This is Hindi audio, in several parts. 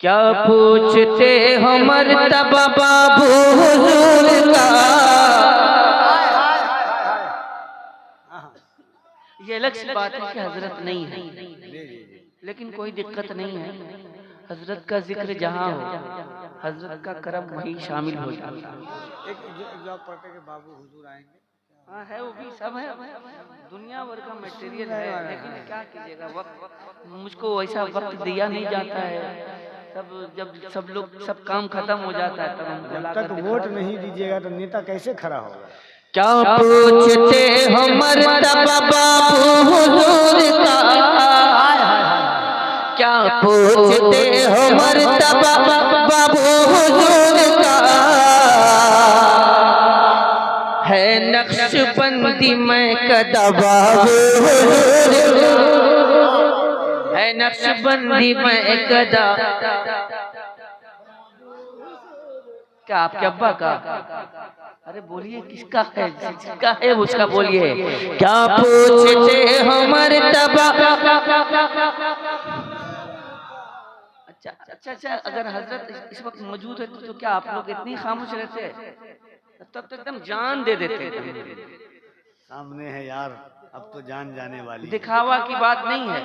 क्या पूछते हो मर्तबा बाबू हुजूर का। ये अलग सी बात है कि हजरत नहीं है, लेकिन कोई दिक्कत नहीं है। हजरत का जिक्र जहाँ हो, हजरत का करम वहीं शामिल हो जाता है। एक पढ़ते के बाबू हुजूर आएंगे। हाँ है, वो भी सब है, दुनिया भर का मटेरियल है, लेकिन क्या कीजिएगा, वक्त मुझको वैसा वक्त दिया नहीं जाता है। जब सब लोग सब काम खत्म हो जाता है तब हमको जब तक वोट नहीं दीजिएगा तो नेता कैसे खड़ा होगा। क्या पूछते हो मर्तबा बाबू हुजूर का। क्या पूछते हो मर्तबा बाबू हुजूर का। है नक्शबंदी में कदा बाबू हुजूर का। है नक्शबंदी में कदा। क्या आपके अब्बा का? अरे बोलिए किसका है, जिसका है उसका बोलिए। क्या पूछते हो मर्तबा। अच्छा, अगर हजरत इस वक्त मौजूद है तो क्या आप लोग इतनी खामोश रहते हैं? तब तो एकदम जान दे देते। सामने है यार, अब तो जान जाने वाली। दिखावा की बात नहीं है,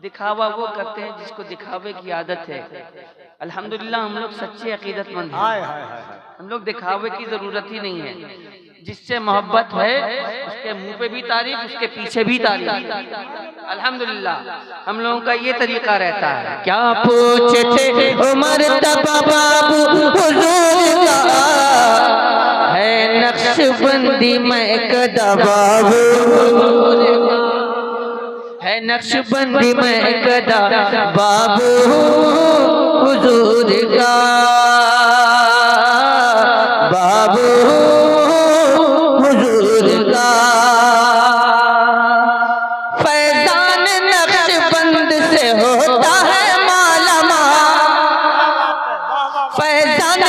दिखावा वो करते हैं जिसको दिखावे की आदत है। अल्हम्दुलिल्लाह हम लोग सच्चे अकीदतमंद हैं। हम लोग दिखावे की जरूरत ही नहीं है। जिससे मोहब्बत है उसके मुंह पे भी तारीफ, उसके पीछे भी तारीफ। अल्हम्दुलिल्लाह हम लोगों का ये तरीका रहता है। क्या पूछते हो मर्तबा बाबू हुजूर का। है नक्शबंदी में कदा बाबू है नक्शबंदी में कदा बाबू हुजूर का। बाबू हुजूर का फैजान नक्शबंद से होता है मालामाल। फैजान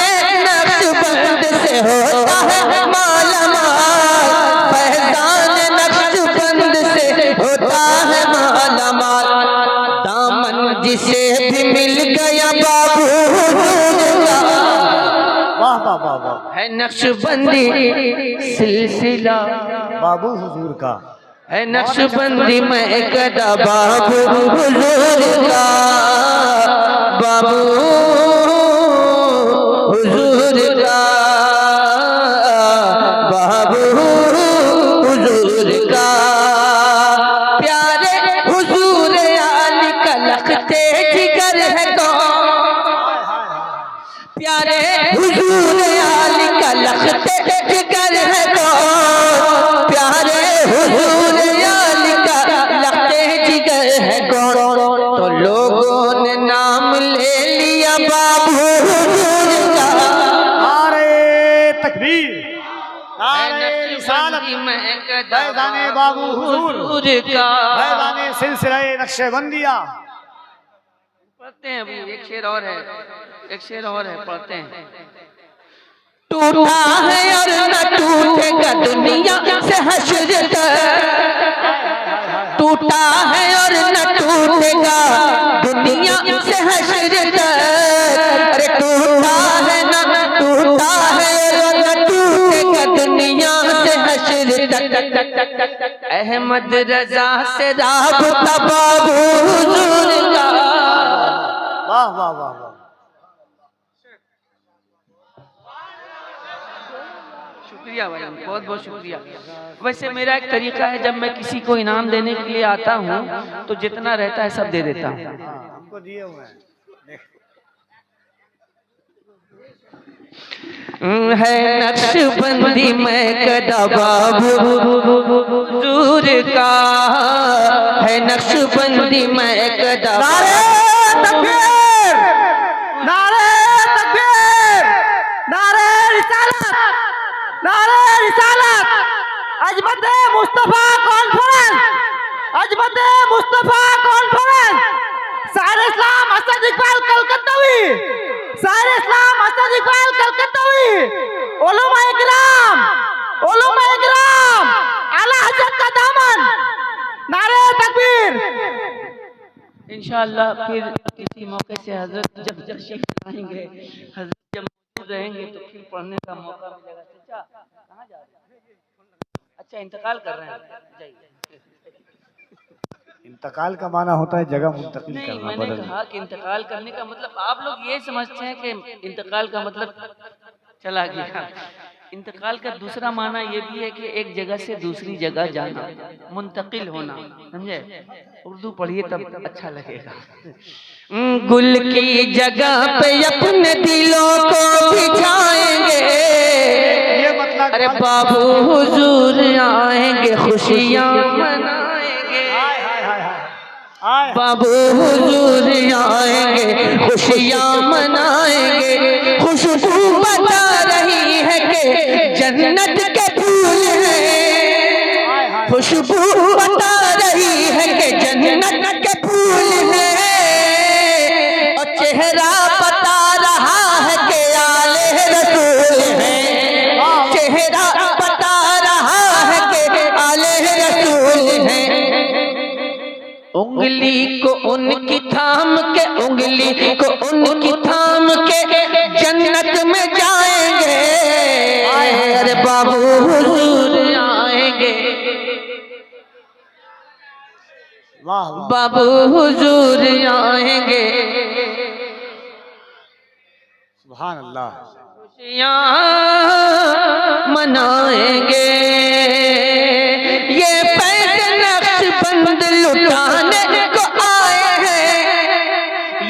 नक्शबंद से होता है मालामाल। फैजान नक्शबंद से होता है मालामाल। दामन जिसे भी मिल गया बाबू हुजूर का। वाह वाह वाह वाह। है नक्शबंदी सिलसिला बाबू हुजूर का। है नक्शबंदी में कदा बाबू हुजूर का। बाबू हुजूर का। बाबू हुजूर का। प्यारे हुजूर आली का लखते जिगर है कौन। प्यारे हुजूर आली का लखते जिगर है कौन। प्यारे हुजूर आली का लखते जिगर है कौन। तो लोगों ने नाम ले लिया बाबू हुजूर का। नारे तकबीर, नारे रिसालत, फैज़ाने बाबू हुजूर का। फैज़ाने सिलसिले नक्शबंदिया। पढ़ते हैं अभी एक शेर और है, एक शेर और है, पढ़ते हैं। टूटा है और न टूटेगा दुनिया से हश्र तक। टूटा है और न टूटेगा दुनिया से हश्र तक। अरे टूटा है न टूटा है और न टूटेगा दुनिया से हश्र तक। अहमद रजा से राबता बाबू हुजूर का। वाह वाह वाह वाह। शुक्रिया भाई, बहुत बहुत शुक्रिया। वैसे मेरा एक तरीका है, जब मैं किसी को इनाम देने के लिए आता हूँ तो जितना रहता है सब दे देता हूँ। हमको दिए हुए हैं। है नक्शबंदी में कदा बाबू हुजूर का। है नक्शबंदी में कदा। नारे तकबीर, नारे तकबीर, नारे रिसालत, नारे रिसालत। अजमत मुस्तफा कॉन्फ्रेंस, अजमत मुस्तफा कॉन्फ्रेंस। सारे इस्लाम असद इकबाल कलकत्तावी, सारे इस्लाम असद इकबाल कलकत्तावी। उलमा इकराम, उलमा इकराम, आला हजरत का दामन। नारे तकबीर। इंशाअल्लाह फिर इसी मौके से हजरत जब तशरीफ लाएंगे, हजरत जब मौजूद रहेंगे तो फिर पढ़ने का मौका मिलेगा। चाचा कहाँ जा रहे हैं? अच्छा इंतकाल कर रहे हैं, जाइए। इंतकाल का माना होता है जगह मुंतकिल नहीं, करना, मैंने बदलना। कहा कि इंतकाल करने का मतलब आप लोग ये समझते हैं कि इंतकाल का मतलब चला गया। इंतकाल का दूसरा माना ये भी है कि एक जगह से दूसरी जगह जाना, मुंतकिल होना, समझे? उर्दू पढ़िए तब अच्छा लगेगा। गुल की जगह पे अपने दिलों को बिछाएंगे, ये मतलब अरे बाबू हुजूर आएंगे, खुशियाँ मनाएंगे। हाय हाय हाय हाय। बाबू हुजूर आएंगे, खुशियाँ मनाएंगे। खुशबू बता रही है कि जन्नत के फूल हैं, खुशबू बता रही है कि जन्नत के फूल हैं, और चेहरा बता रहा है कि आले रसूल हैं, चेहरा बता रहा है कि आले रसूल हैं। उंगली को उनकी थाम के, उंगली को उनकी थाम के जन्नत में जाएंगे, अरे बाबू हुजूर आएंगे, वाह वाह। बाबू हुजूर आएंगे। सुभान अल्लाह। खुशियाँ मनाएंगे, ये पैसे नक्शबंद लुटाने को आए हैं,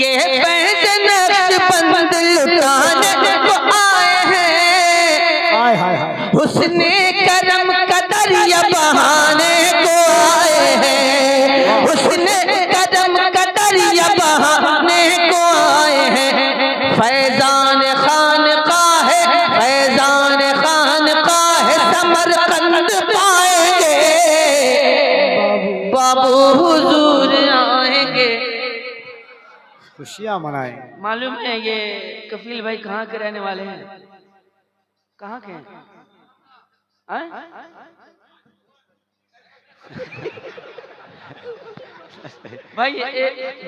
ये पैसे नक्शबंद लुटाने को आए हैं। हाय हाय हाय। हुस्ने करम कदर या बहाने को आए हैं, हुस्ने करम कदर या बहाने को आए हैं। फैजान खान का है, फैजान खान का है, समरकंद पाएंगे, बाबू हुजूर आएंगे। खुशियाँ मनाएं। मालूम है ये कफील भाई कहाँ के रहने वाले हैं? कहाँ के हैं? भाई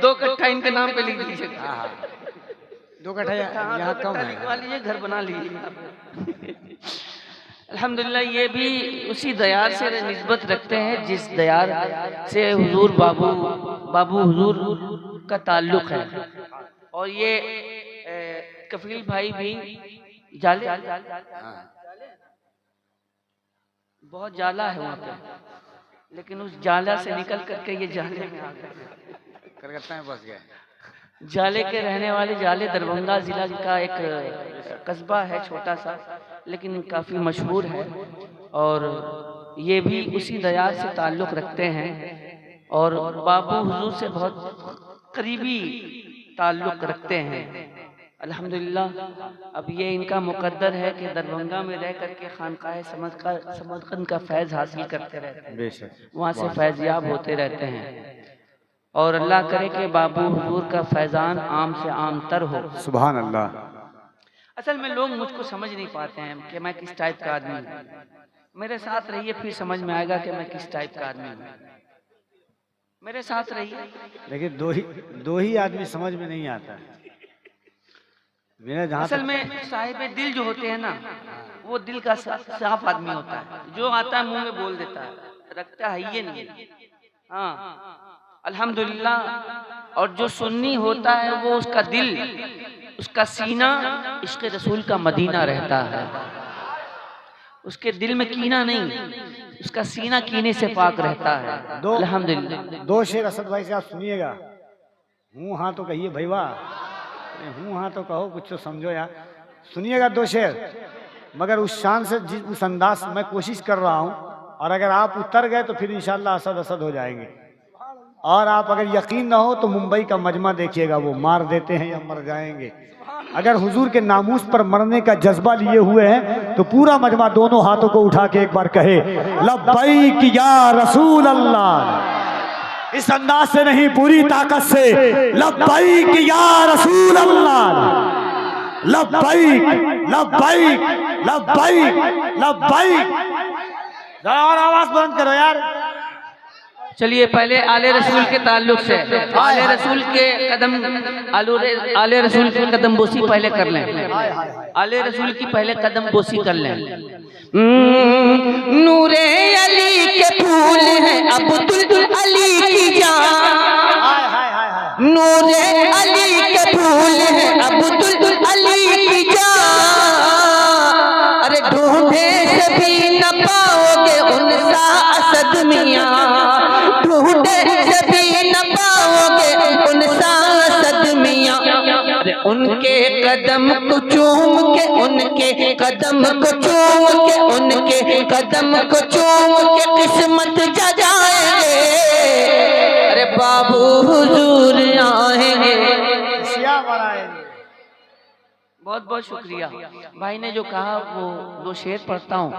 दो कट्ठा इनके नाम पे लिख दीजिए। हाँ हाँ, 2 कट्ठा यहाँ कम है। लिखवा लीजिए, घर बना लीजिए। अल्हम्दुलिल्लाह ये भी उसी दयार से निस्बत रखते हैं जिस दयार से हुजूर बाबू हुजूर का ताल्लुक है। और ये कफील भाई भी जाले बहुत जाला है वहाँ पे, लेकिन उस जाला से निकल करके ये जाले में आ गए, कलकत्ता में बस गए। जाले के रहने वाले, जाले दरभंगा जिला का एक कस्बा है छोटा सा, लेकिन काफ़ी मशहूर है। और ये भी उसी दयार से ताल्लुक़ रखते हैं और बाबू हुजूर से बहुत करीबी ताल्लुक़ रखते हैं। अल्हम्दुलिल्लाह अब ये इनका मुकद्दर है कि दरभंगा में रह करके खानकाह समरकंद का फैज़ हासिल करते रहते हैं, वहाँ से फैज़याब होते रहते हैं। और अल्लाह करे कि बाबू हुजूर का फैज़ान आम से आम तर हो। सुभान अल्लाह। असल में लोग मुझको समझ नहीं पाते हैं कि मैं किस टाइप का आदमी हूँ। मेरे साथ रहिए फिर समझ में आएगा कि मैं किस टाइप का आदमी हूँ। मेरे साथ रहिए। लेकिन दो ही आदमी समझ में नहीं आता। मेरा जहाँ असल में साहिब दिल जो होते हैं ना, वो दिल का साफ आदमी होता है, जो आता है मुंह में बोल देता है, रखता है ये नहीं। हाँ अल्हम्दुलिल्लाह। और जो सुन्नी होता है वो उसका दिल, उसका सीना इश्क़ रसूल का मदीना रहता है। उसके दिल में कीना नहीं, उसका सीना कीने से पाक रहता है। अल्हम्दुलिल्लाह। 2 शेर असद भाई से आप सुनिएगा। हूँ हाँ तो कहिए भैया, हूँ हाँ तो कहो, कुछ तो समझो यार। सुनिएगा 2 शेर, मगर उस शान से, उस अंदाज से मैं कोशिश कर रहा हूँ। और अगर आप उतर गए तो फिर इंशाल्लाह असद असद हो जाएंगे। और आप अगर यकीन ना हो तो मुंबई का मजमा देखिएगा, वो मार देते हैं या मर जाएंगे। अगर हुजूर के नामूस पर मरने का जज्बा लिए हुए हैं तो पूरा मजमा दोनों हाथों को उठा के एक बार कहे लब्बैक या रसूल अल्लाह। इस अंदाज से नहीं, पूरी ताकत से लब्बैक या रसूल अल्लाह, लब्बैक लब्बैक लब्बैक लब्बैक। जरा और आवाज बुलंद करो यार। चलिए पहले आले रसूल के ताल्लुक से आले रसूल के आले रसूल की कदम बोसी पहले कर लें। आले रसूल की पहले कदम बोसी कर लें। नूरे अली के फूल हैं अब्दुल अली की जान। नूरे अली के फूल हैं अब्दुल अली की जान। अरे ढूंढे से भी न पाओगे उनसा असद मियां। ढूंढे से भी न पाओगे उनसा असद मियां। अरे उनके कदम को चूम के उनके कदम को चूम के उनके कदम को चूम के किस्मत जगाएंगे। अरे बाबू हुजूर आएंगे। बहुत बहुत शुक्रिया भाई ने जो कहा वो दो शेर पढ़ता हूँ।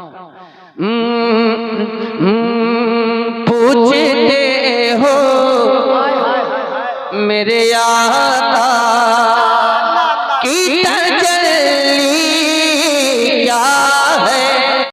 पूछते हो मेरे आका